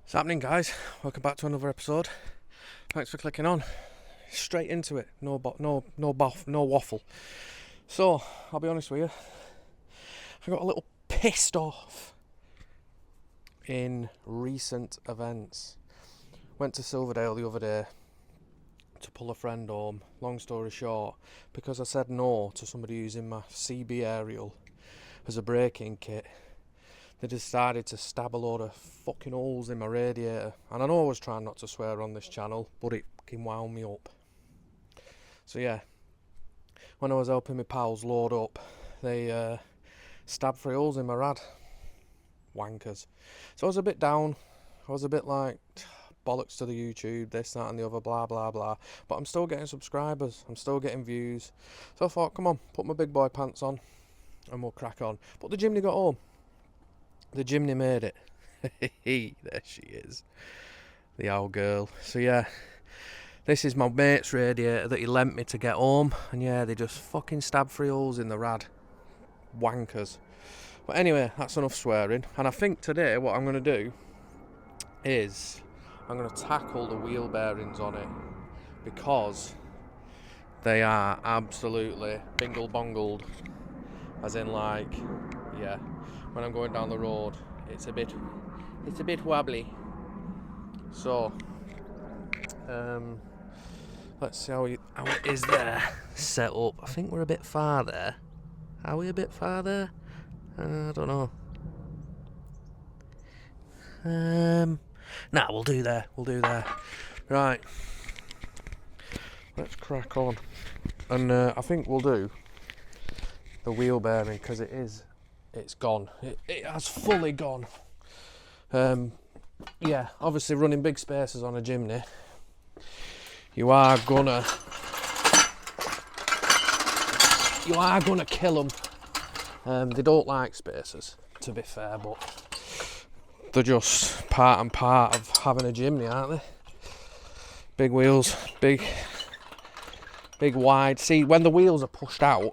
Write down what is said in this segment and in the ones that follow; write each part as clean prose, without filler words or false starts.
What's happening, guys? Welcome back to another episode. Thanks for clicking on. Straight into it. No waffle. So, I'll be honest with you. I got a little pissed off in recent events. Went to Silverdale the other day to pull a friend home. Long story short, because I said no to somebody using my CB aerial as a braking kit, they decided to stab a load of fucking holes in my radiator. And I know I was trying not to swear on this channel, but it fucking wound me up. So yeah, when I was helping my pals load up, they stabbed 3 holes in my rad. Wankers. So I was a bit down. I was a bit like, bollocks to the YouTube, this, that and the other, blah blah blah. But I'm still getting subscribers, I'm still getting views. So I thought, come on, put my big boy pants on and we'll crack on. But the Jimny got home. The Jimny made it. There she is. The old girl. So yeah, this is my mate's radiator that he lent me to get home. And yeah, they just fucking stabbed 3 holes in the rad. Wankers. But anyway, that's enough swearing. And I think today what I'm going to do is I'm going to tackle the wheel bearings on it, because they are absolutely bingle bongled. As in, like, yeah, when I'm going down the road, it's a bit wobbly. So let's see how it is there set up. I think we're a bit far there. Are we a bit far there? I don't know. Nah, we'll do there. Right, let's crack on. And I think we'll do the wheel bearing, because it's gone. It has fully gone. Yeah, obviously running big spacers on a Jimny, you are gonna kill them. They don't like spacers, to be fair, but they're just part and part of having a Jimny, aren't they? Big wheels, big wide. See, when the wheels are pushed out,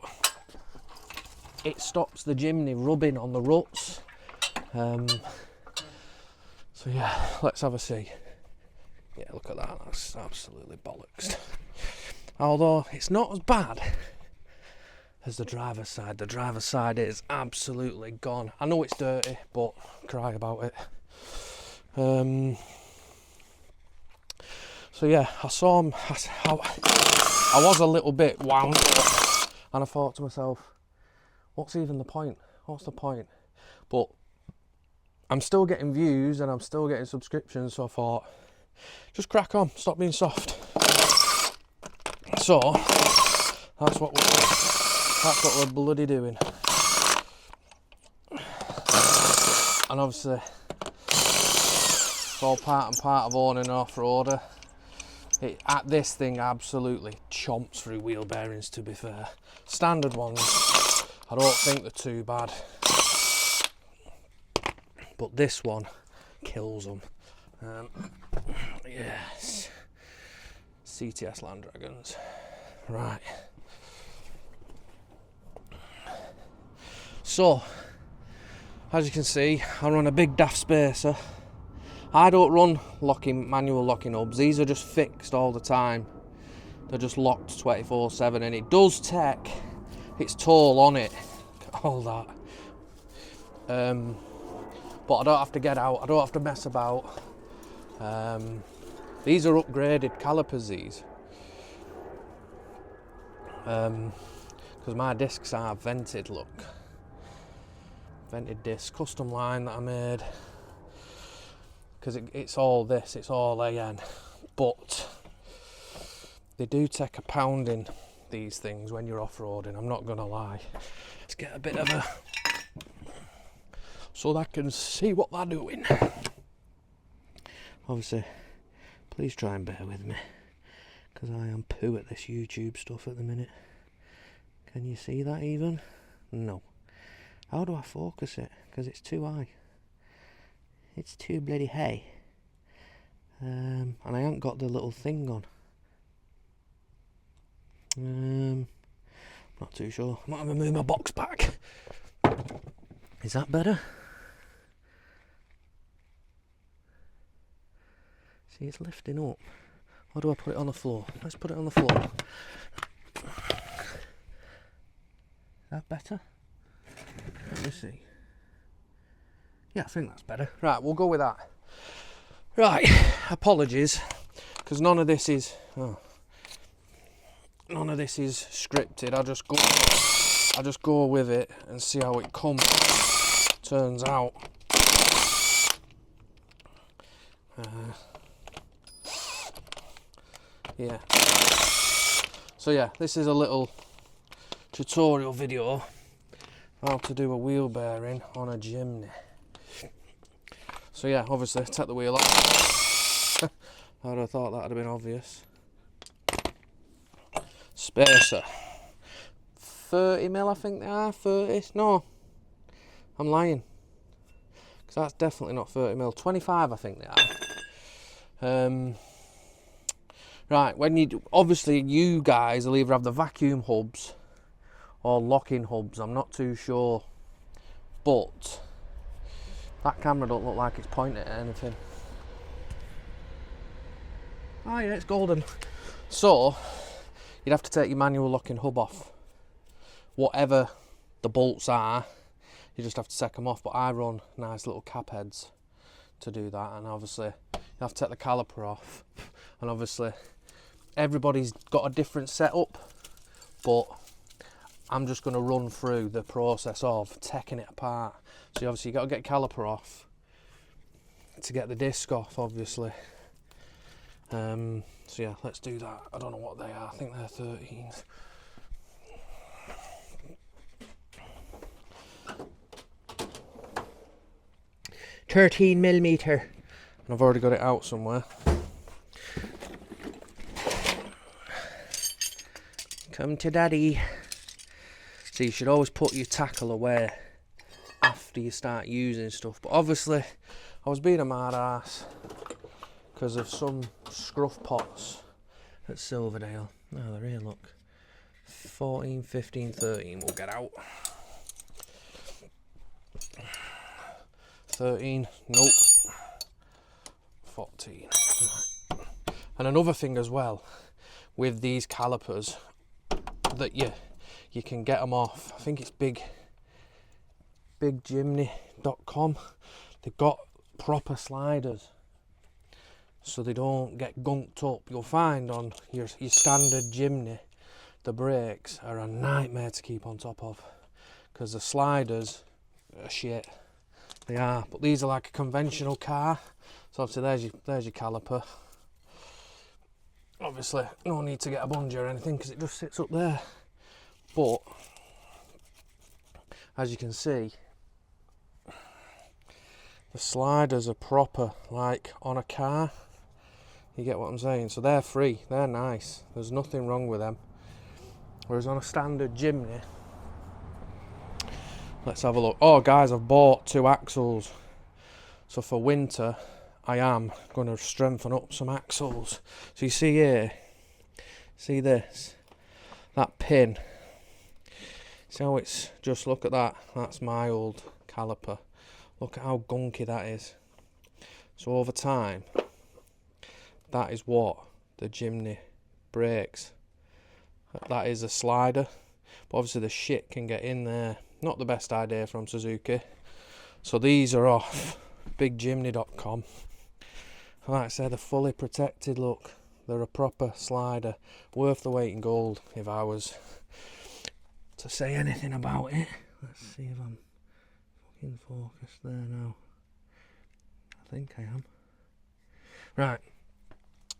it stops the Jimny rubbing on the ruts. So yeah, let's have a see. Yeah, look at that, that's absolutely bollocks. Although it's not as bad as the driver's side. The driver's side is absolutely gone. I know it's dirty, but cry about it. So yeah, I saw him. I was a little bit wound up, and I thought to myself, what's even the point? What's the point? But I'm still getting views and I'm still getting subscriptions, so I thought, just crack on, stop being soft. So that's what we're bloody doing. And obviously it's all part of owning an off-roader. This thing absolutely chomps through wheel bearings, to be fair. Standard ones, I don't think they're too bad, but this one kills them. Yes, CTS Land Dragons. Right. So, as you can see, I run a big daft spacer. I don't run manual locking hubs. These are just fixed all the time. They're just locked 24/7, and it does take its toll on it, all that. But I don't have to get out, I don't have to mess about. These are upgraded calipers, these. Because my discs are vented, look. Vented disc, custom line that I made. Because it's all this, it's all AN. But they do take a pounding, these things, when you're off-roading, I'm not gonna lie. Let's get a bit of a, so that I can see what they're doing. Obviously, please try and bear with me, because I am poo at this YouTube stuff at the minute. Can you see that even? No. How do I focus it? Because it's too high. It's too bloody high. And I haven't got the little thing on. Not too sure. I might have to move my box back. Is that better? See, it's lifting up. Or do I put it on the floor? Let's put it on the floor. Is that better? Let me see. Yeah, I think that's better. Right, we'll go with that. Right, apologies, because none of this is scripted. I just go with it and see how it turns out. Yeah. So yeah, this is a little tutorial video how to do a wheel bearing on a Jimny. So yeah, obviously take the wheel off. I'd have thought that would have been obvious. Spacer. 30mm I think they are, 30, no. I'm lying. Because that's definitely not 30mm, 25 I think they are. Right, when you obviously you guys will either have the vacuum hubs or locking hubs, I'm not too sure, but that camera don't look like it's pointing at anything. Oh yeah, it's golden. So you'd have to take your manual locking hub off. Whatever the bolts are, you just have to take them off, but I run nice little cap heads to do that, and obviously you have to take the caliper off, and obviously everybody's got a different setup, but I'm just going to run through the process of taking it apart. So obviously you got to get caliper off to get the disc off, obviously. So yeah, let's do that. I don't know what they are. I think they're 13s. $13mm, and I've already got it out somewhere. Come to daddy. So you should always put your tackle away after you start using stuff. But obviously, I was being a mad ass because of some scruff pots at Silverdale. Oh, they're here, look. 14, 15, 13 we'll get out. 13, nope. 14. Right. And another thing as well, with these calipers, that you can get them off. I think it's bigjimny.com. They've got proper sliders, so they don't get gunked up. You'll find on your standard Jimny, the brakes are a nightmare to keep on top of, because the sliders are shit. They are, but these are like a conventional car. So obviously there's your caliper. Obviously no need to get a bungee or anything because it just sits up there. But as you can see, the sliders are proper, like on a car. You get what I'm saying? So they're free, they're nice. There's nothing wrong with them. Whereas on a standard Jimny, let's have a look. Oh guys, I've bought 2 axles. So for winter, I am going to strengthen up some axles. So you see here, see this, that pin. See how it's just, look at that. That's my old caliper. Look at how gunky that is. So over time, that is what the Jimny breaks. That is a slider. But obviously the shit can get in there. Not the best idea from Suzuki. So these are off bigjimny.com. Like I said, they're fully protected, look. They're a proper slider. Worth the weight in gold if I was to say anything about it. Let's see if I'm fucking focused there now. I think I am. Right.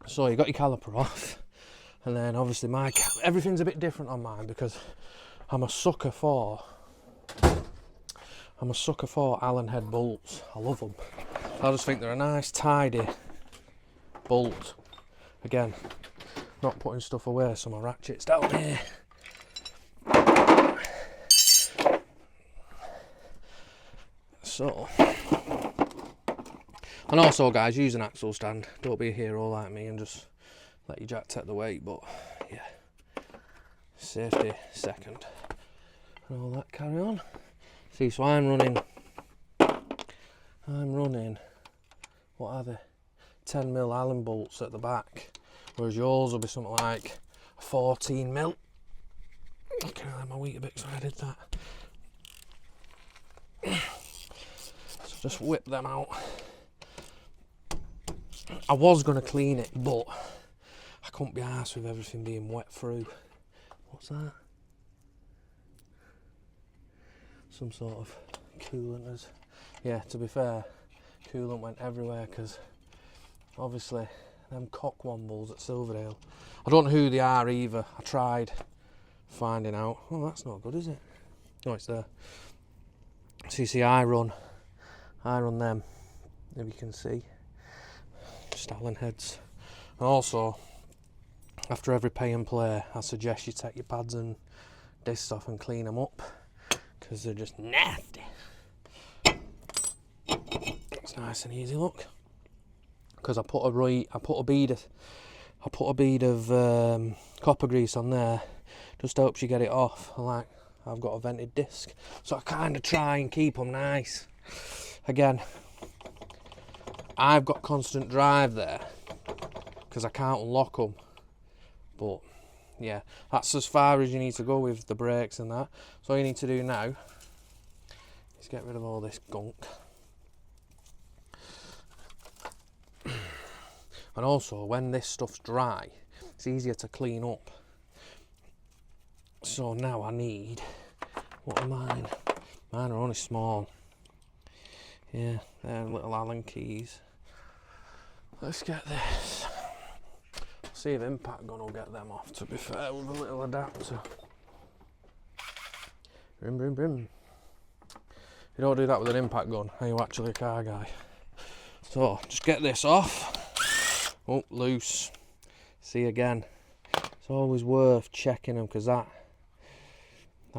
So you got your caliper off. And then obviously everything's a bit different on mine because I'm a sucker for Allen head bolts. I love them. I just think they're a nice tidy bolt. Again, not putting stuff away, so my ratchet's down here. So, and also guys, use an axle stand. Don't be a hero like me and just let your jack take the weight, but yeah, safety second. And all that carry on. See, so I'm running, what are they? 10mm Allen bolts at the back, whereas yours will be something like 14mm. Okay, I let my wheat a bit, so I did that. So just whip them out. I was going to clean it, but I couldn't be arsed with everything being wet through. What's that? Some sort of coolant. Yeah, to be fair, coolant went everywhere because obviously them cock wombles at Silverdale, I don't know who they are either. I tried finding out. Oh, that's not good, is it? No, it's there. So you see, I run them, if you can see, just Allen heads. And also, after every pay and play, I suggest you take your pads and discs off and clean them up, because they're just nasty. It's nice and easy, look. Because I put a bead of copper grease on there, just helps you get it off. I've got a vented disc, so I kind of try and keep them nice. Again, I've got constant drive there because I can't unlock them, but yeah, that's as far as you need to go with the brakes and that. So all you need to do now is get rid of all this gunk. And also, when this stuff's dry, it's easier to clean up. So now I need, what are mine? Mine are only small. Yeah, they're little Allen keys. Let's get this. See if impact gun will get them off, to be fair, with a little adapter. Brim, brim, brim. You don't do that with an impact gun, are you actually a car guy? So, just get this off. Oh, loose. See, again, it's always worth checking them, because that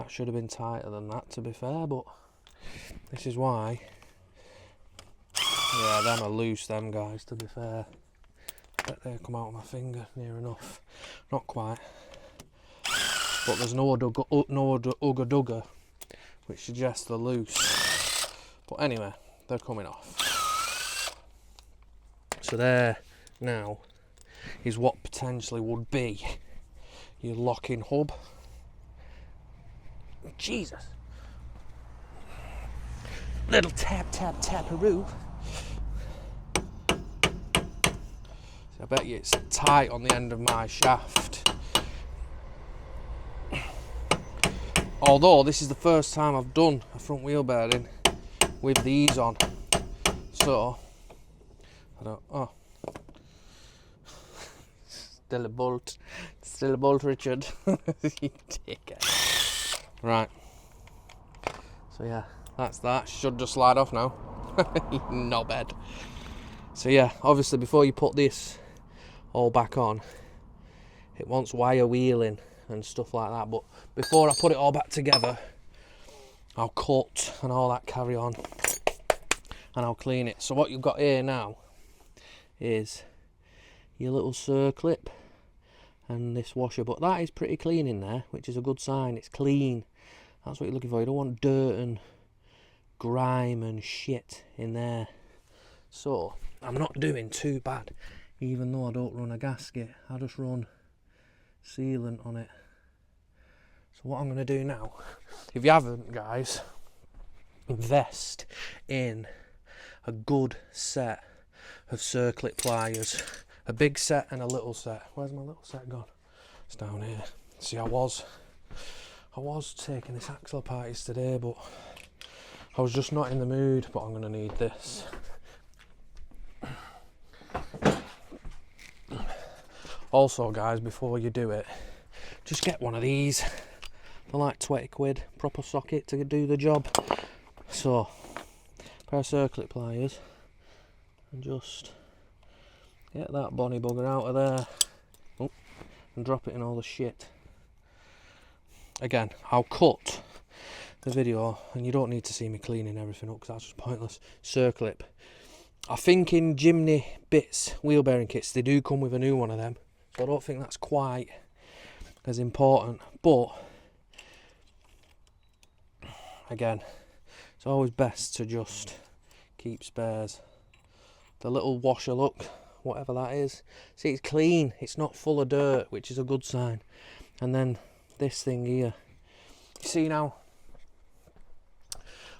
should have been tighter than that, to be fair, but this is why. Yeah, them are loose, them guys, to be fair. Bet they come out of my finger near enough. Not quite. But there's no ugga dugga, which suggests they're loose. But anyway, they're coming off. So there now is what potentially would be your locking hub. Jesus. Little tap, tap, taparoo. So I bet you it's tight on the end of my shaft. Although this is the first time I've done a front wheel bearing with these on. So, I don't, oh. Still a bolt, Richard. You dickhead. Right. So yeah, that's that. Should just slide off now. Not bad. So yeah, obviously before you put this all back on, it wants wire wheeling and stuff like that. But before I put it all back together, I'll cut and all that carry on, and I'll clean it. So what you've got here now is your little circlip and this washer, but that is pretty clean in there, which is a good sign. It's clean. That's what you're looking for. You don't want dirt and grime and shit in there. So I'm not doing too bad, even though I don't run a gasket. I just run sealant on it. So what I'm going to do now, if you haven't, guys, invest in a good set of circlip pliers. A big set and a little set. Where's my little set gone? It's down here. See, I was taking this axle apart today, but I was just not in the mood. But I'm going to need this. Also, guys, before you do it, just get one of these. They're like 20 quid, proper socket to do the job. So, pair of circlip pliers, and just get that bonny bugger out of there. Oh, and drop it in all the shit. Again, I'll cut the video, and you don't need to see me cleaning everything up because that's just pointless. Circlip. I think in Jimny bits, wheel bearing kits, they do come with a new one of them. So I don't think that's quite as important. But, again, it's always best to just keep spares. The little washer, look, whatever that is. See, it's clean, it's not full of dirt, which is a good sign. And then this thing here, you see now,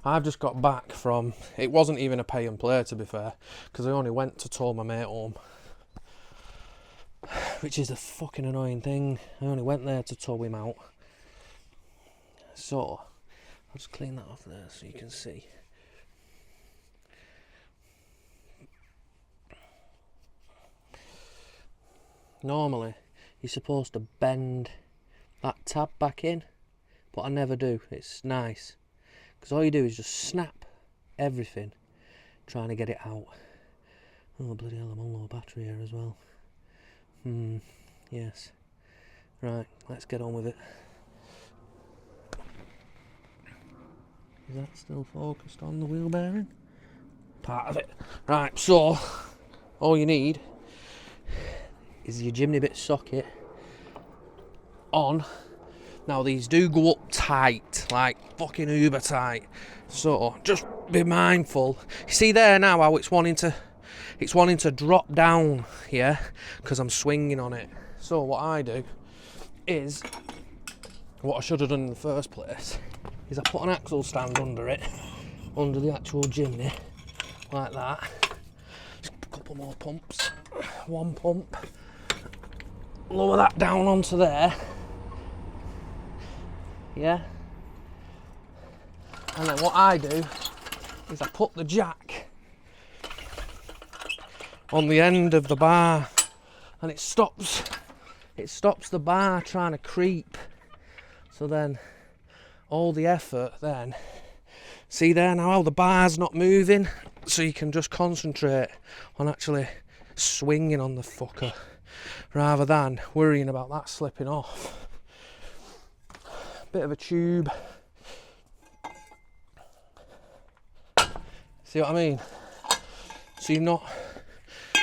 I've just got back from, it wasn't even a pay and play to be fair, because I only went to tow my mate home, which is a fucking annoying thing. I only went there to tow him out. So I'll just clean that off there so you can see. Normally you're supposed to bend that tab back in, but I never do. It's nice because all you do is just snap everything trying to get it out. Oh bloody hell, I'm on low battery here as well. Yes. Right, let's get on with it. Is that still focused on the wheel bearing? Part of it. Right, so all you need is your Jimny bit socket on. Now these do go up tight, like fucking uber tight. So just be mindful. You see there now how it's wanting to drop down, yeah, because I'm swinging on it. So what I do is, what I should have done in the first place, is I put an axle stand under it, under the actual Jimny, like that. Just a couple more pumps. One pump. Lower that down onto there. Yeah. And then what I do is I put the jack on the end of the bar, and it stops the bar trying to creep. So then all the effort then, see there now how the bar's not moving, so you can just concentrate on actually swinging on the fucker rather than worrying about that slipping off. Bit of a tube. See what I mean? So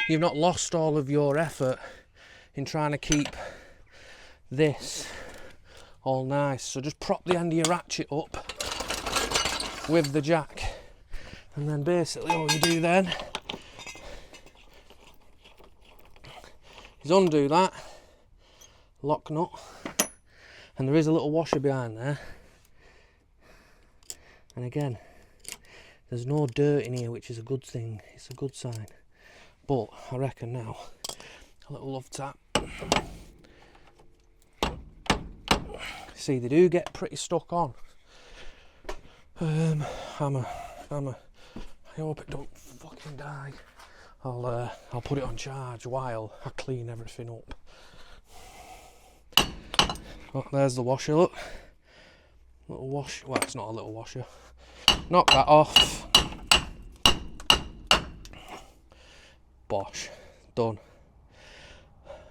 you've not lost all of your effort in trying to keep this all nice. So just prop the end of your ratchet up with the jack, and then basically all you do then is undo that lock nut, and there is a little washer behind there, and again there's no dirt in here, which is a good thing. It's a good sign. But I reckon now a little love tap. See, they do get pretty stuck on. I hope it don't fucking die. I'll put it on charge while I clean everything up. Oh, there's the washer, look. Little wash, well, it's not a little washer. Knock that off. Bosh, done.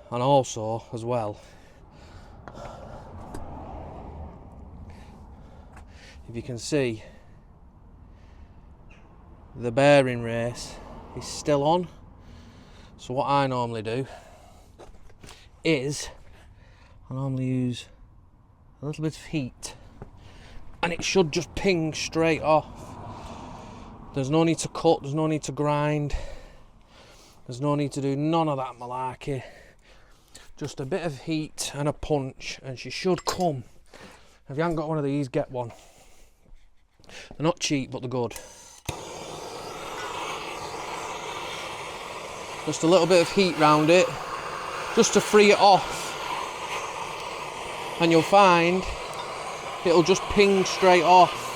And also, as well, if you can see, the bearing race is still on. So what I normally do is I normally use a little bit of heat, and it should just ping straight off. There's no need to cut, there's no need to grind, there's no need to do none of that malarkey. Just a bit of heat and a punch, and she should come. If you haven't got one of these, get one. They're not cheap, but they're good. Just a little bit of heat round it, just to free it off, and you'll find it'll just ping straight off.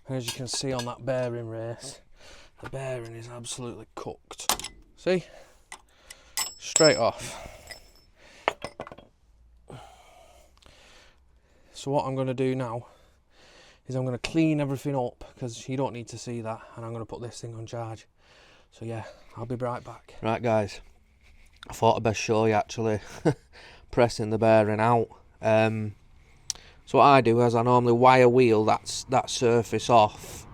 And as you can see on that bearing race, the bearing is absolutely cooked. See? Straight off. So what I'm going to do now is I'm going to clean everything up, because you don't need to see that, and I'm going to put this thing on charge. So yeah, I'll be right back. Right guys, I thought I'd best show you actually pressing the bearing out. So what I do is I normally wire wheel that surface off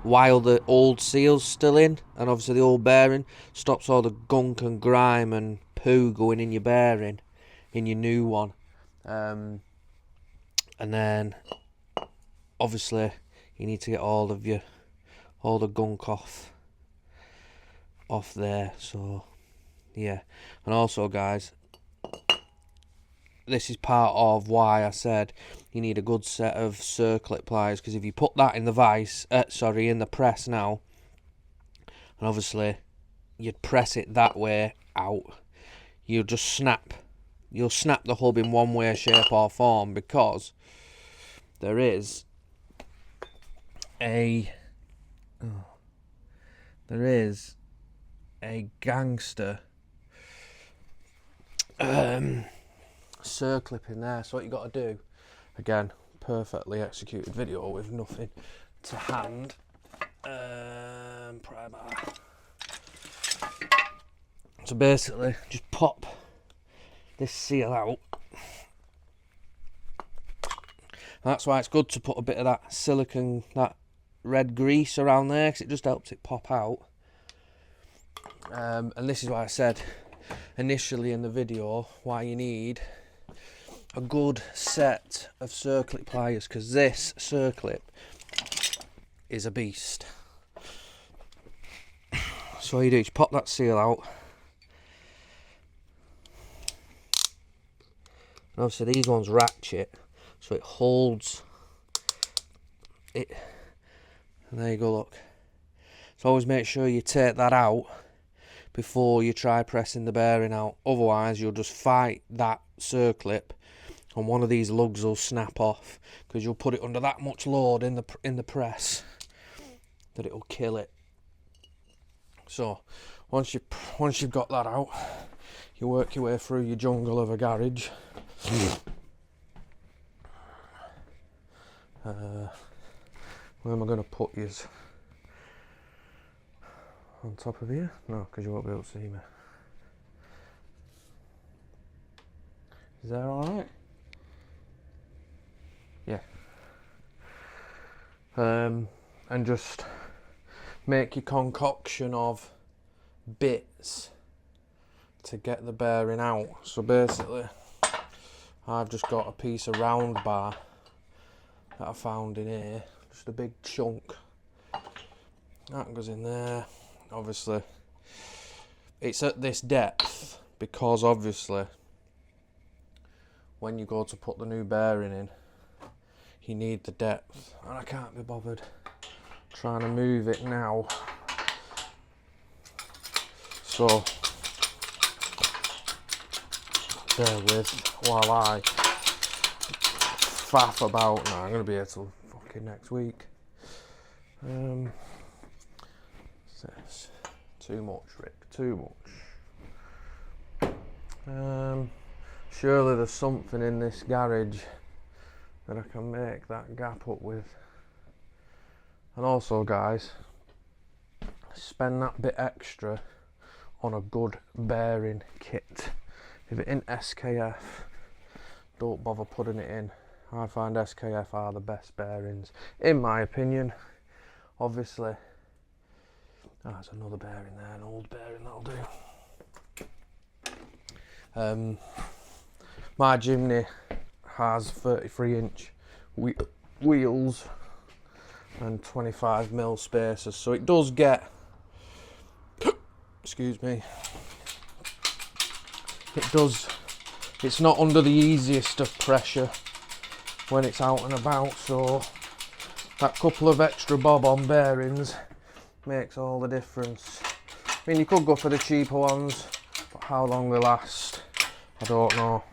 while the old seal's still in, and obviously the old bearing stops all the gunk and grime and poo going in your bearing. in your new one. And then obviously you need to get all the gunk off there. So yeah, and also guys, this is part of why I said you need a good set of circlip pliers, because if you put that in the in the press now, and obviously you'd press it that way out, you'll snap the hub in one way, shape or form, because there is a gangster circlip in there. So what you got to do, again, perfectly executed video with nothing to hand, pry bar. So basically just pop this seal out. That's why it's good to put a bit of that silicone, that red grease around there, because it just helps it pop out. And this is why I said initially in the video why you need a good set of circlip pliers, because this circlip is a beast. So all you do is pop that seal out. And obviously these ones ratchet, so it holds it. And there you go, look. So always make sure you take that out before you try pressing the bearing out. Otherwise you'll just fight that circlip and one of these lugs will snap off, because you'll put it under that much load in the press that it'll kill it. So once you've got that out, you work your way through your jungle of a garage. Where am I going to put yous? On top of here? No, because you won't be able to see me. Is that alright? Yeah. And just make your concoction of bits to get the bearing out. So basically I've just got a piece of round bar that I found in here, just a big chunk that goes in there. Obviously it's at this depth because obviously when you go to put the new bearing in you need the depth, and I can't be bothered trying to move it now, so bear with while I faff about. Now I'm going to be here till fucking next week. Too much, Rick, too much. Surely there's something in this garage that I can make that gap up with. And also guys, spend that bit extra on a good bearing kit. If it ain't SKF, don't bother putting it in. I find SKF are the best bearings, in my opinion. Obviously, there's another bearing there, an old bearing, that'll do. My Jimny has 33-inch wheels and 25mm spacers, so it does get, excuse me, it's not under the easiest of pressure when it's out and about, so that couple of extra bob on bearings makes all the difference. I mean, you could go for the cheaper ones, but how long they last, I don't know.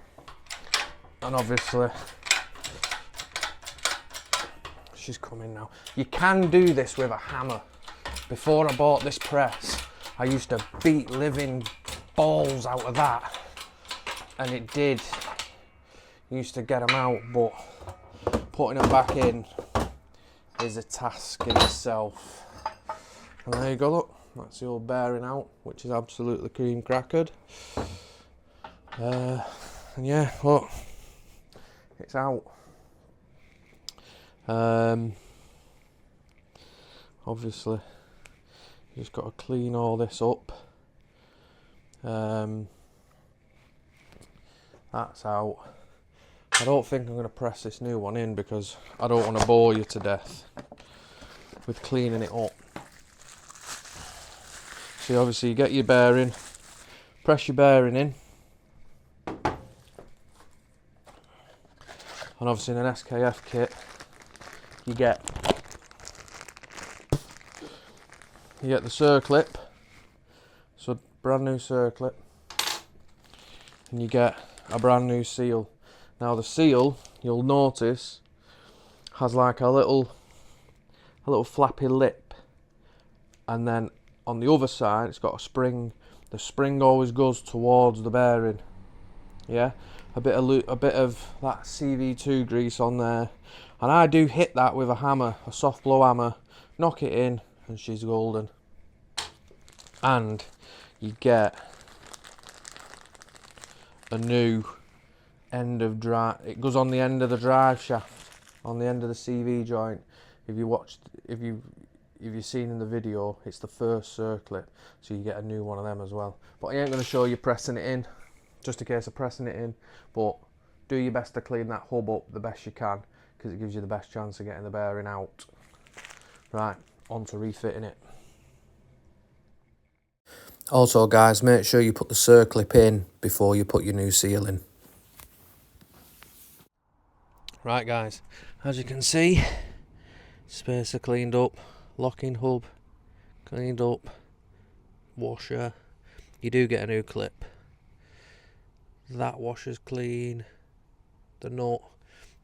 And obviously, she's coming now. You can do this with a hammer. Before I bought this press, I used to beat living balls out of that, and it did. Used to get them out, but putting them back in is a task in itself. And there you go, look, that's the old bearing out, which is absolutely cream crackered. And yeah, look, it's out. Obviously, you just got to clean all this up. That's out. I don't think I'm going to press this new one in because I don't want to bore you to death with cleaning it up. So obviously you get your bearing, press your bearing in, and obviously in an SKF kit you get the circlip, so brand new circlip, and you get a brand new seal. Now the seal, you'll notice, has like a little flappy lip, and then on the other side it's got a spring. The spring always goes towards the bearing. Yeah, a bit of that CV2 grease on there, and I do hit that with a hammer, a soft blow hammer, knock it in, and she's golden. And you get a new end of drive. It goes on the end of the drive shaft, on the end of the CV joint. If you've seen in the video, it's the first circlip, so you get a new one of them as well. But I ain't going to show you pressing it in, just in case of pressing it in. But do your best to clean that hub up the best you can, because it gives you the best chance of getting the bearing out. Right, on to refitting it. Also guys, make sure you put the circlip in before you put your new seal in. Right guys, as you can see, spacer cleaned up, locking hub cleaned up, washer, you do get a new clip. That washer's clean, the nut,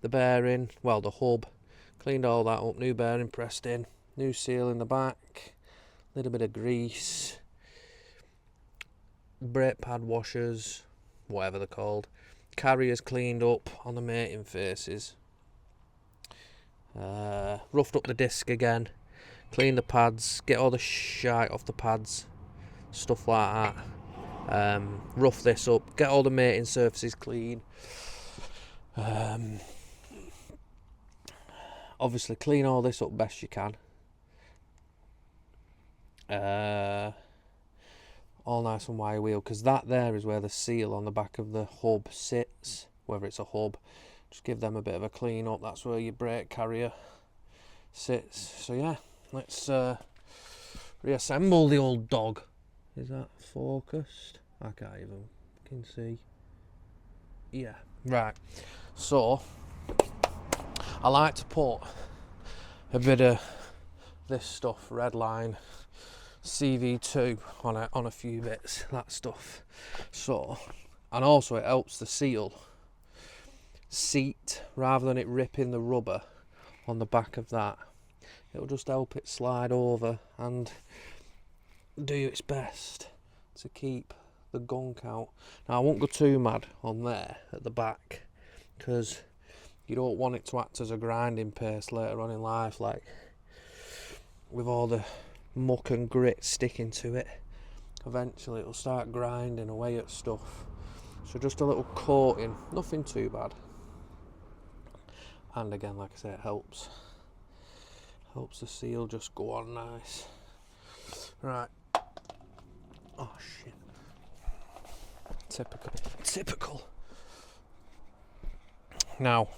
the bearing, well the hub, cleaned all that up, new bearing pressed in, new seal in the back, little bit of grease, brake pad washers, whatever they're called, carriers cleaned up on the mating faces, roughed up the disc again, clean the pads, get all the shite off the pads, stuff like that, rough this up, get all the mating surfaces clean, obviously clean all this up best you can, all nice and wire wheel, because that there is where the seal on the back of the hub sits, whether it's a hub, just give them a bit of a clean up. That's where your brake carrier sits. So yeah, let's reassemble the old dog. Is that focused? I can't even fucking see. Yeah, right. So I like to put a bit of this stuff, red line CV2 on a few bits, that stuff. So, and also it helps the seal seat rather than it ripping the rubber on the back of that. It'll just help it slide over and do its best to keep the gunk out. Now I won't go too mad on there at the back, because you don't want it to act as a grinding paste later on in life, like with all the muck and grit sticking to it. Eventually it'll start grinding away at stuff. So just a little coating, nothing too bad. And again, like I say, it helps the seal just go on nice. Right. Oh shit. Typical. Now,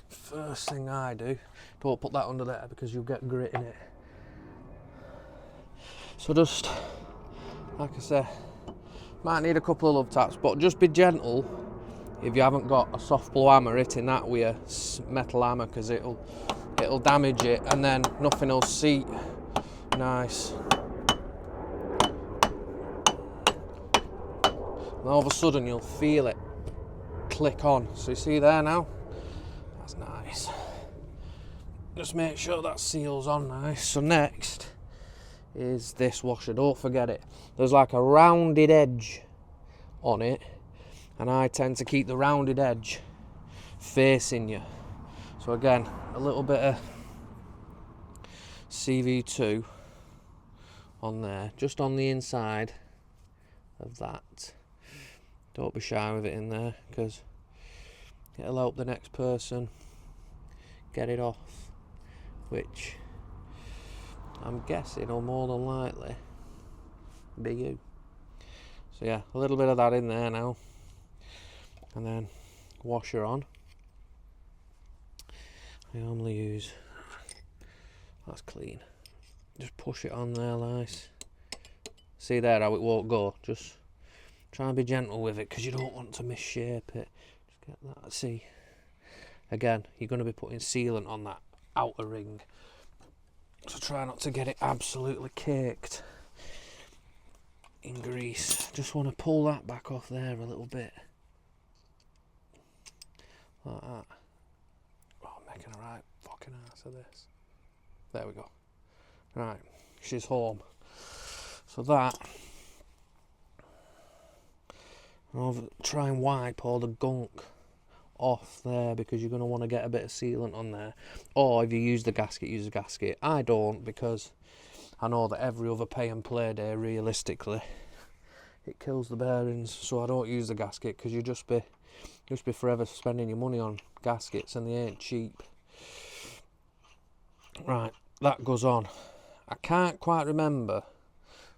first thing I do, don't put that under there because you'll get grit in it. So just, like I say, might need a couple of love taps, but just be gentle if you haven't got a soft blow hammer hitting that with a metal hammer, because it'll damage it and then nothing will seat nice. And all of a sudden you'll feel it click on. So you see there now? That's nice. Just make sure that seal's on nice. So next is this washer, don't forget it. There's like a rounded edge on it, and I tend to keep the rounded edge facing you. So again, a little bit of CV2 on there, just on the inside of that. Don't be shy with it in there, because it'll help the next person get it off, which I'm guessing will more than likely be you. So yeah, a little bit of that in there now. and then washer on. I normally use, that's clean, just push it on there nice. See there how it won't go, just try and be gentle with it because you don't want to misshape it. Just get that, see, again you're going to be putting sealant on that outer ring, so try not to get it absolutely caked in grease. Just want to pull that back off there a little bit, like that. Oh, I'm making a right fucking ass of this. There we go. Right, she's home. So that, I'll try and wipe all the gunk off there because you're going to want to get a bit of sealant on there. Or if you use the gasket, use a gasket. I don't, because I know that every other pay and play day, realistically, it kills the bearings. So I don't use the gasket because you just be forever spending your money on gaskets and they ain't cheap. Right, that goes on. I can't quite remember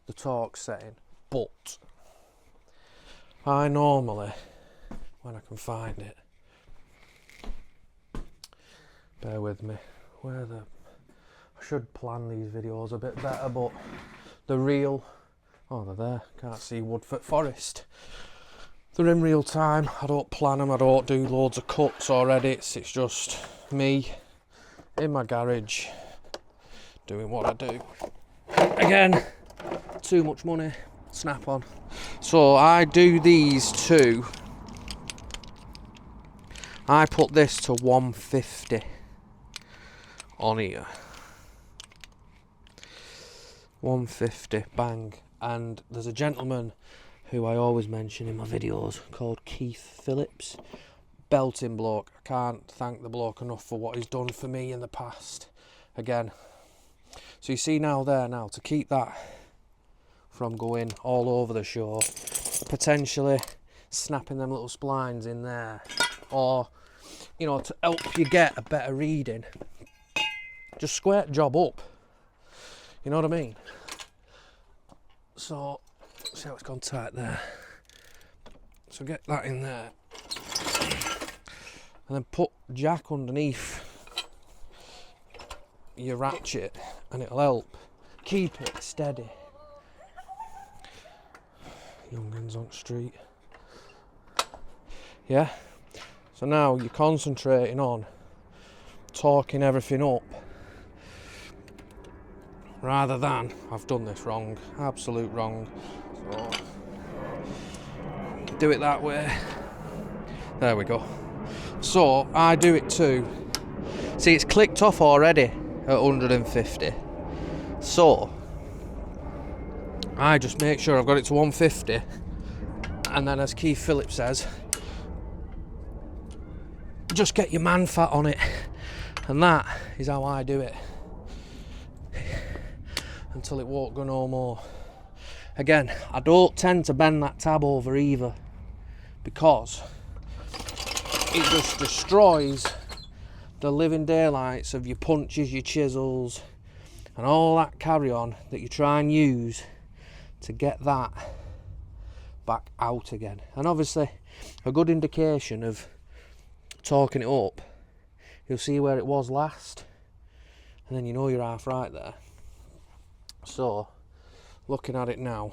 the torque setting, but I normally, when I can find it, bear with me, I should plan these videos a bit better, but the reel, oh they're there, can't see Woodford Forest, they're in real time. I don't plan them, I don't do loads of cuts or edits, it's just me in my garage doing what I do. Again, too much money, snap on. So I do these two, I put this to 150 on here, 150, bang. And there's a gentleman who I always mention in my videos called Keith Phillips, belting bloke. I can't thank the bloke enough for what he's done for me in the past. Again, so you see now there, now to keep that from going all over the show, potentially snapping them little splines in there, or you know, to help you get a better reading, just square the job up, you know what I mean? So see how it's gone tight there, so get that in there and then put jack underneath your ratchet and it'll help keep it steady. Youngins on street. Yeah, so now you're concentrating on torquing everything up rather than, I've done this wrong, absolute wrong, so do it that way. There we go. So I do it too. See, it's clicked off already at 150, so I just make sure I've got it to 150, and then as Keith Phillips says, just get your man fat on it, and that is how I do it until it won't go no more. Again, I don't tend to bend that tab over either because it just destroys the living daylights of your punches, your chisels and all that carry on that you try and use to get that back out again. And obviously a good indication of torquing it up, you'll see where it was last, and then you know you're half right there. So looking at it now,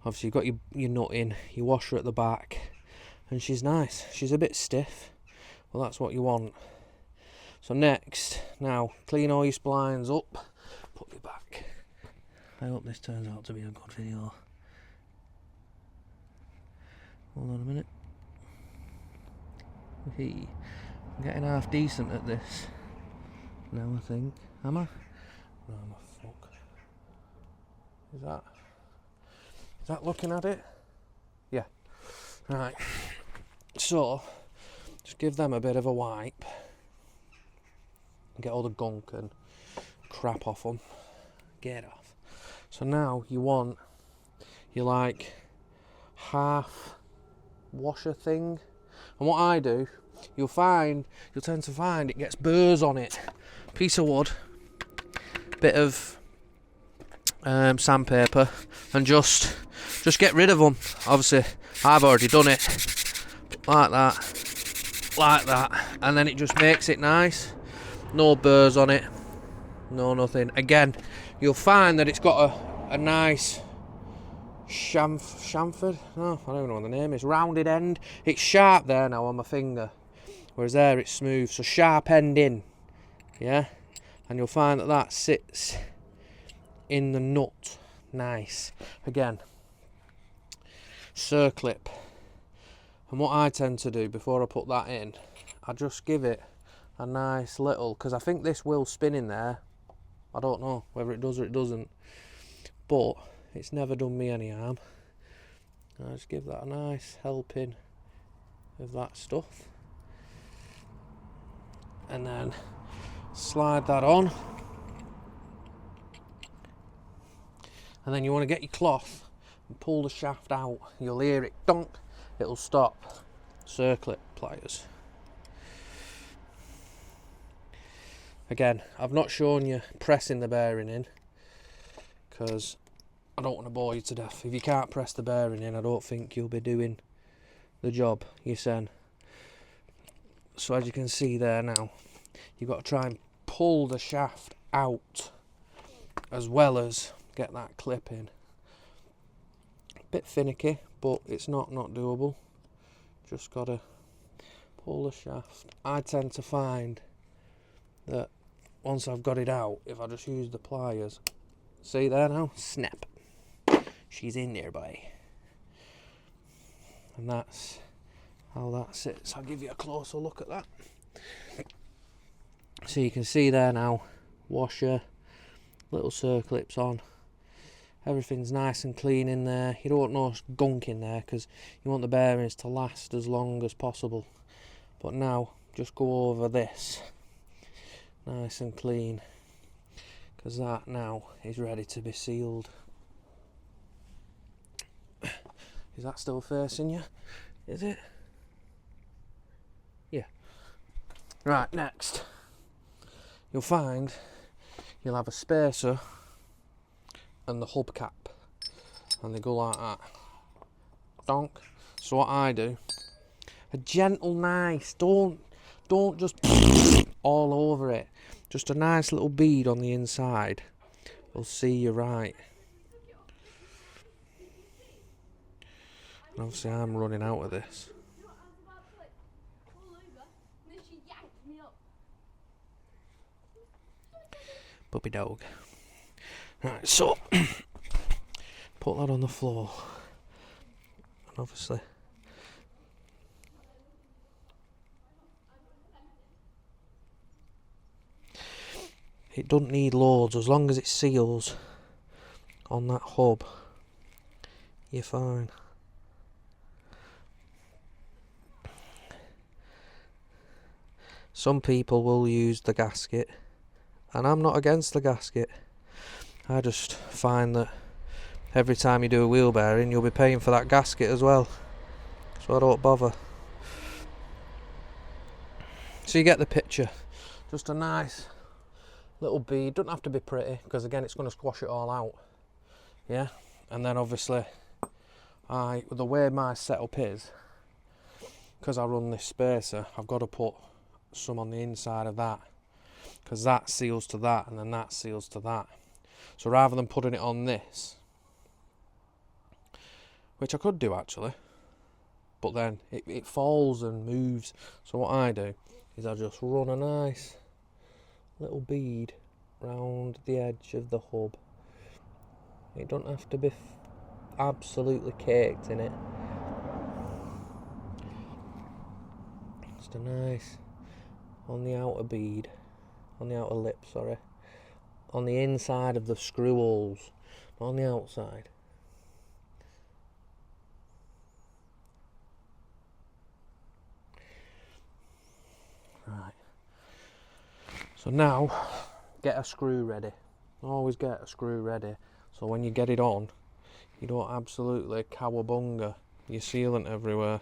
obviously you've got your nut in, your washer at the back, and she's nice. She's a bit stiff, well that's what you want. So next, now clean all your splines up, put your back. I hope this turns out to be a good video. Hold on a minute. Hey, I'm getting half decent at this now, I think. Am I? No, I'm a fuck. Is that looking at it? Yeah. Right. So, just give them a bit of a wipe. Get all the gunk and crap off them. Get off. So now you want your like half washer thing. And what I do, you'll tend to find it gets burrs on it. Piece of wood, bit of sandpaper and just get rid of them. Obviously I've already done it like that, and then it just makes it nice. No burrs on it, no nothing. Again, you'll find that it's got a nice chamfered, no, I don't know what the name is, rounded end. It's sharp there now on my finger, whereas there it's smooth, so sharp end in, yeah, and you'll find that sits in the nut nice. Again, circlip, and what I tend to do before I put that in, I just give it a nice little, because I think this will spin in there, I don't know whether it does or it doesn't, but it's never done me any harm. I just give that a nice helping of that stuff, and then slide that on, and then you want to get your cloth and pull the shaft out. You'll hear it donk, it'll stop. Circlip pliers. Again, I've not shown you pressing the bearing in because I don't want to bore you to death. If you can't press the bearing in, I don't think you'll be doing the job you're saying. So as you can see there now, you've got to try and pull the shaft out as well as get that clip in. Bit finicky, but it's not doable. Just got to pull the shaft. I tend to find that once I've got it out, if I just use the pliers, see there now, snap, she's in there, boy. And that's how that sits. I'll give you a closer look at that. So you can see there now, washer, little circlips on, everything's nice and clean in there. You don't want no gunk in there because you want the bearings to last as long as possible. But now just go over this nice and clean, because that now is ready to be sealed. Is that still facing you? Is it? Yeah. Right, next you'll find you'll have a spacer and the hubcap, and they go like that. Donk. So what I do, a gentle nice, don't just all over it, just a nice little bead on the inside will see you right. And obviously I'm running out of this. Puppy dog. Right, so put that on the floor, and obviously it doesn't need loads, as long as it seals on that hub, you're fine. Some people will use the gasket, and I'm not against the gasket. I just find that every time you do a wheel bearing, you'll be paying for that gasket as well, so I don't bother. So you get the picture. Just a nice little bead, doesn't have to be pretty, because again it's going to squash it all out, yeah. And then obviously the way my setup is, because I run this spacer, I've got to put some on the inside of that, because that seals to that and then that seals to that. So rather than putting it on this, which I could do actually, but then it falls and moves, so what I do is I just run a nice little bead round the edge of the hub. It don't have to be absolutely caked in it. Just a nice on the outer bead, on the outer lip, sorry, on the inside of the screw holes, not on the outside. Right. So now, get a screw ready. Always get a screw ready, so when you get it on, you don't absolutely cowabunga your sealant everywhere.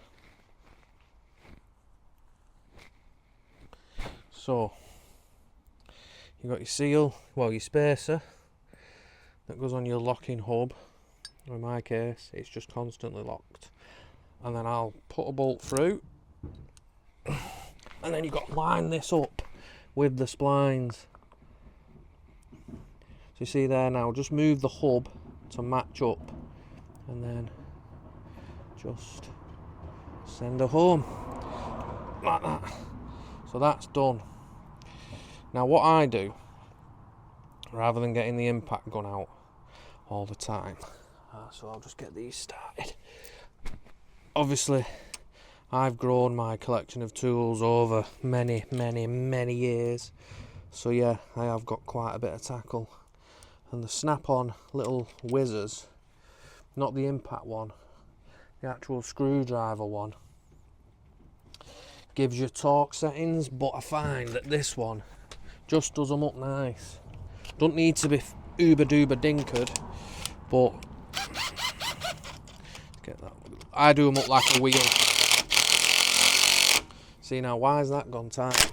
So, you got your seal, well, your spacer, that goes on your locking hub. In my case, it's just constantly locked. And then I'll put a bolt through, and then you've got to line this up with the splines. So you see there now, just move the hub to match up, and then just send her home like that. So that's done. Now what I do, rather than getting the impact gun out all the time, so I'll just get these started. Obviously I've grown my collection of tools over many years, so yeah, I have got quite a bit of tackle. And the snap-on little whizzers, not the impact one, the actual screwdriver one, gives you torque settings, but I find that this one just does them up nice. Don't need to be uber duper dinkered, but get that. I do them up like a wheel. See now, why has that gone tight?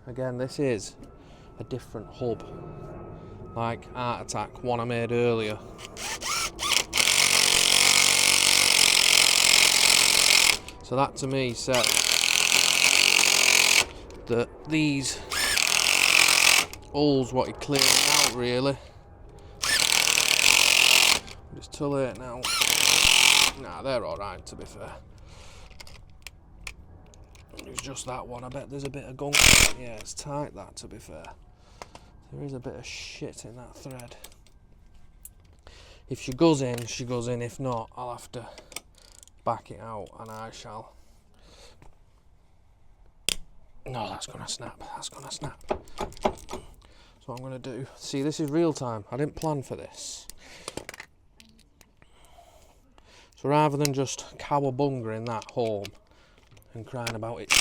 Again, this is a different hub, like Art Attack, one I made earlier. So that to me says that these holes what he cleared out really. It's too late now. Nah, they're alright to be fair. It's just that one. I bet there's a bit of gunk. Yeah, it's tight that to be fair. There is a bit of shit in that thread. If she goes in, she goes in. If not, I'll have to back it out, and I shall. No, that's gonna snap. That's gonna snap. So what I'm gonna do. See, this is real time. I didn't plan for this. So rather than just cowabungering that home and crying about it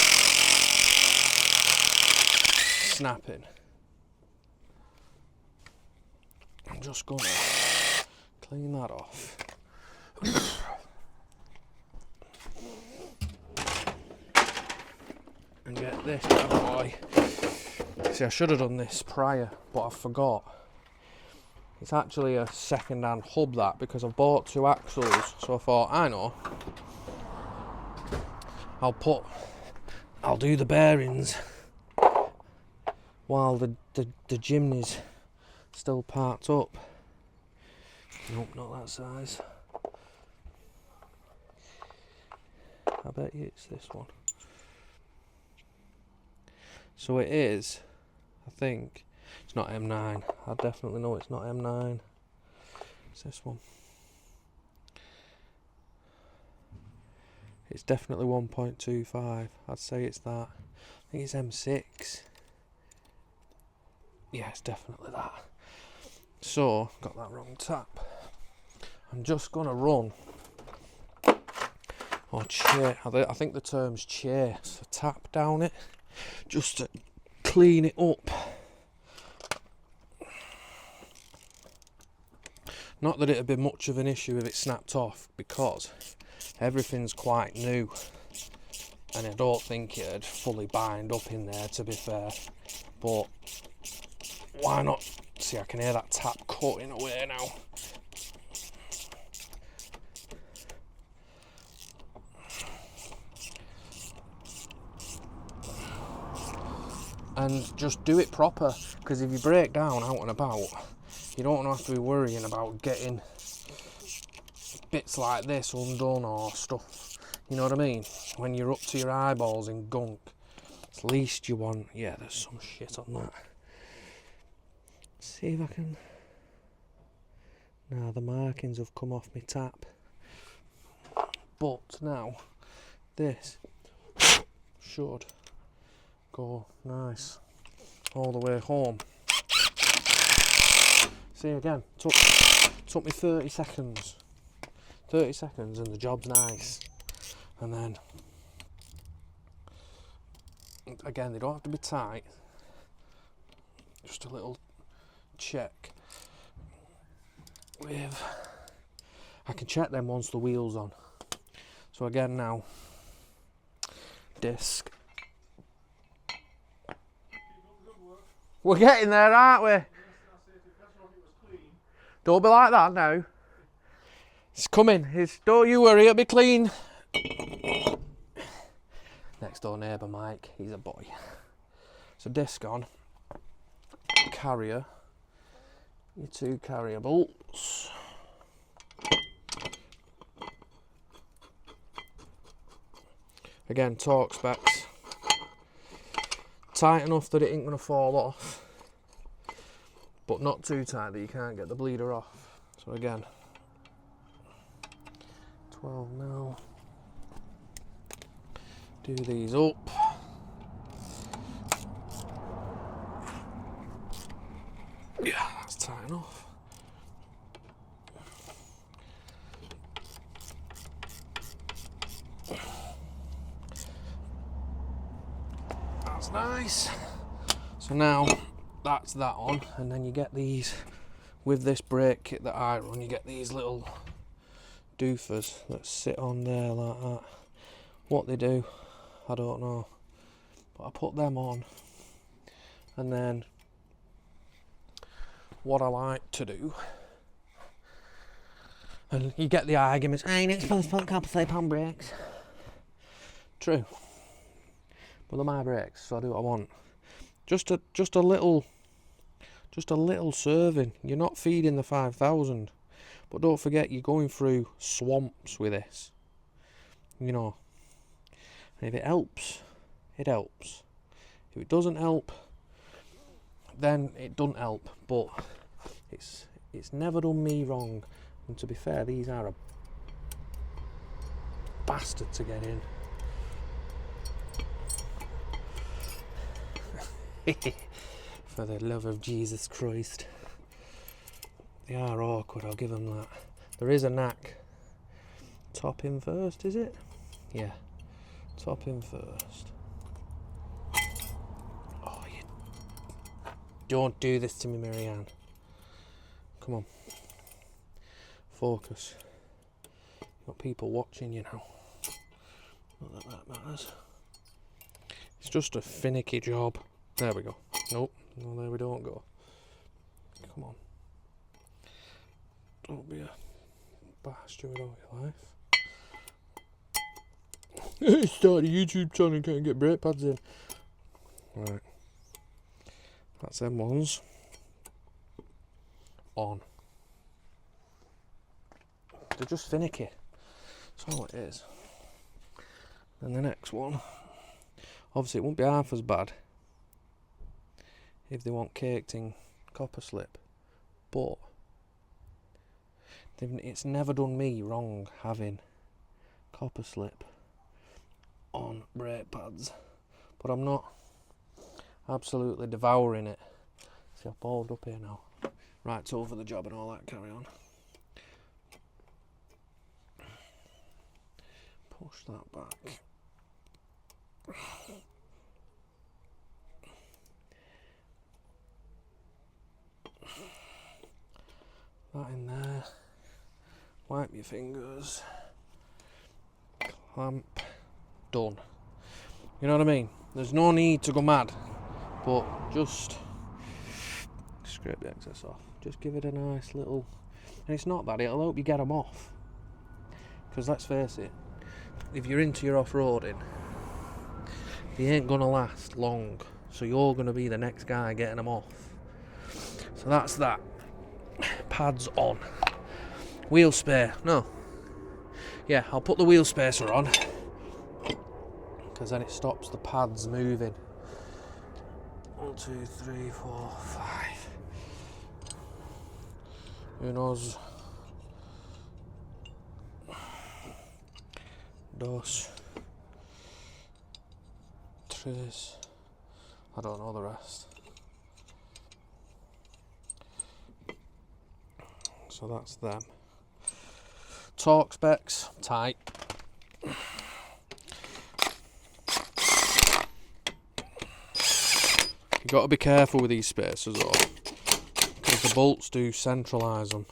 snapping, I'm just gonna clean that off. And get this bad boy. See, I should have done this prior, but I forgot. It's actually a second-hand hub, that, because I've bought two axles, so I thought, I know, I'll do the bearings while the Jimny's still parked up. Nope, not that size. I bet you it's this one. So it is, I think, it's not M9. I definitely know it's not M9. It's this one. It's definitely 1.25. I'd say it's that. I think it's M6. Yeah, it's definitely that. So, got that wrong tap. I'm just gonna run, or chair, I think the term's chair, so tap down it, just to clean it up. Not that it'd be much of an issue if it snapped off, because everything's quite new, and I don't think it'd fully bind up in there, to be fair, but why not? See, I can hear that tap cutting away now. And just do it proper, because if you break down out and about, you don't have to be worrying about getting bits like this undone or stuff, you know what I mean? When you're up to your eyeballs in gunk, it's least you want. Yeah, there's some shit on that. See if I can. Now the markings have come off my tap, but now this should go nice all the way home. See, again, took me 30 seconds. 30 seconds and the job's nice. And then again, they don't have to be tight. Just a little check with, I can check them once the wheel's on. So again now, disc, We're getting there, aren't we? Don't be like that now. It's coming. Don't you worry, it'll be clean. Next door neighbour Mike, he's a boy. So disc on. Carrier. Your 2 carrier bolts. Again, torque specs. Tight enough that it ain't going to fall off, but not too tight that you can't get the bleeder off. So again, 12mm. Do these up. Yeah, that's tight enough. That's nice. So now that's that on, and then you get these with this brake kit that I run. You get these little doofers that sit on there like that. What they do, I don't know, but I put them on, and then what I like to do, and you get the arguments, I ain't supposed to put copper slip on brakes. True, but they're my brakes, so I do what I want. Just a little serving. You're not feeding the 5,000, but don't forget you're going through swamps with this. You know, and if it helps, it helps. If it doesn't help, then it doesn't help. But it's never done me wrong. And to be fair, these are a bastard to get in. For the love of Jesus Christ. They are awkward, I'll give them that. There is a knack. Top in first, is it? Yeah. Top in first. Oh, you don't do this to me, Marianne. Come on. Focus. You've got people watching you now. Not that that matters. It's just a finicky job. There we go. Nope. No, there we don't go. Come on. Don't be a bastard with all your life. Start a YouTube channel and can't get brake pads in. Right. That's them ones. On. They're just finicky. That's all it is. And the next one. Obviously it won't be half as bad if they want caked in copper slip, but it's never done me wrong having copper slip on brake pads, but I'm not absolutely devouring it. See, I've balled up here now. Right, it's over the job and all that, carry on. Push that back. That in there. Wipe your fingers. Clamp. Done. You know what I mean? There's no need to go mad, but just scrape the excess off. Just give it a nice little, and it's not that, it'll help you get them off. Because let's face it, if you're into your off-roading, they ain't gonna last long, so you're gonna be the next guy getting them off. So that's that. Pads on. Wheel spare. No. Yeah, I'll put the wheel spacer on, because then it stops the pads moving. 1, 2, 3, 4, 5. Unos. Dos. Tres. I don't know the rest. So that's them. Torque specs, tight. You've got to be careful with these spacers though, because the bolts do centralise them.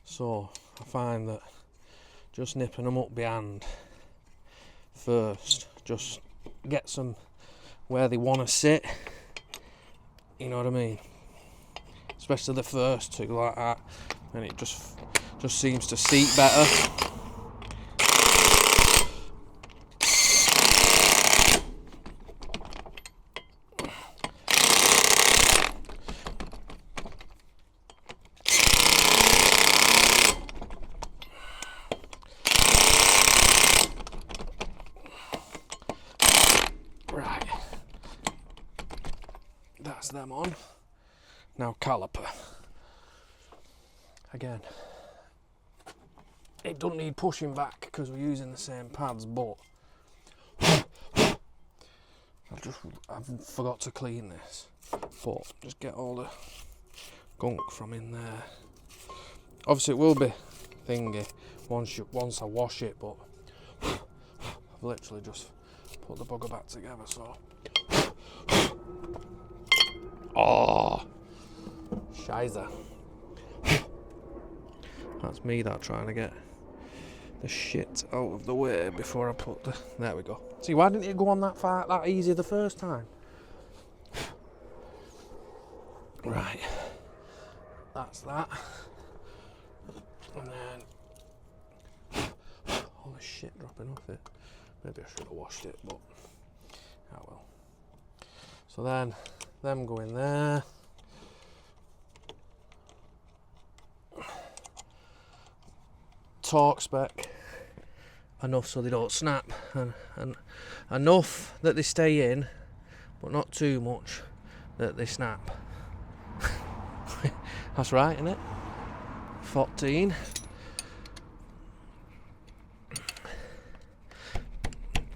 So I find that just nipping them up behind first just gets them where they want to sit. You know what I mean? Especially the first two like that, and it just seems to seat better. Right, that's them on. Now caliper. Again, it doesn't need pushing back because we're using the same pads, but I've forgot to clean this. But just get all the gunk from in there. Obviously it will be thingy once I wash it, but I've literally just put the bugger back together, so. Oh, Scheiße. That's me trying to get the shit out of the way before I put the... There we go. See, why didn't it go on that easy the first time? Right. That's that. And then... all the shit dropping off it. Maybe I should have washed it, but... oh well. So then, them go in there. Torque spec enough so they don't snap, and enough that they stay in, but not too much that they snap. That's right, isn't it? 14.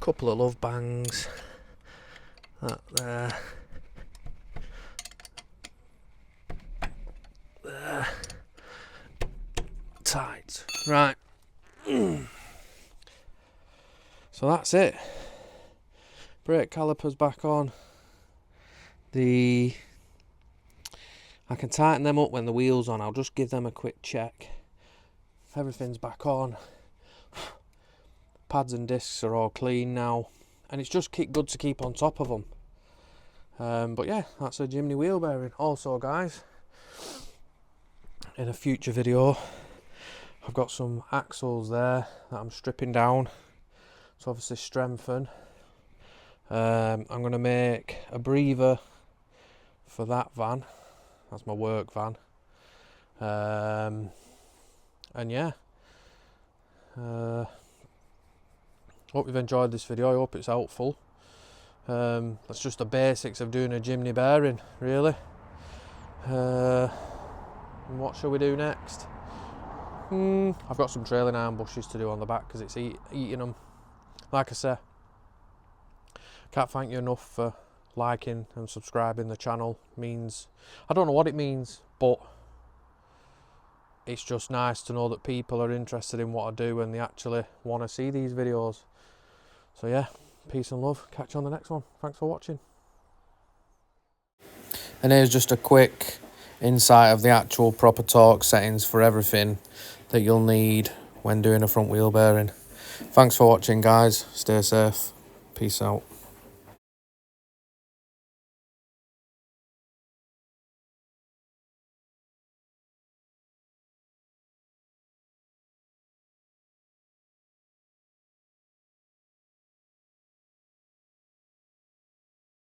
Couple of love bangs. That there. There. Tight. Right. So that's it. Brake calipers back on. I can tighten them up when the wheel's on. I'll just give them a quick check. Everything's back on. Pads and discs are all clean now, and it's just good to keep on top of them. But yeah, that's a Jimny wheel bearing. Also guys, in a future video, I've got some axles there that I'm stripping down to obviously strengthen. I'm going to make a breather for that van. That's my work van. And yeah, hope you've enjoyed this video. I hope it's helpful. That's just the basics of doing a Jimny bearing, really. And what shall we do next? I've got some trailing iron bushes to do on the back because it's eating them. Like I say, can't thank you enough for liking and subscribing. The channel means, I don't know what it means, but it's just nice to know that people are interested in what I do and they actually want to see these videos. So yeah, peace and love. Catch you on the next one. Thanks for watching. And here's just a quick insight of the actual proper torque settings for everything that you'll need when doing a front wheel bearing. Thanks for watching guys. Stay safe. Peace out.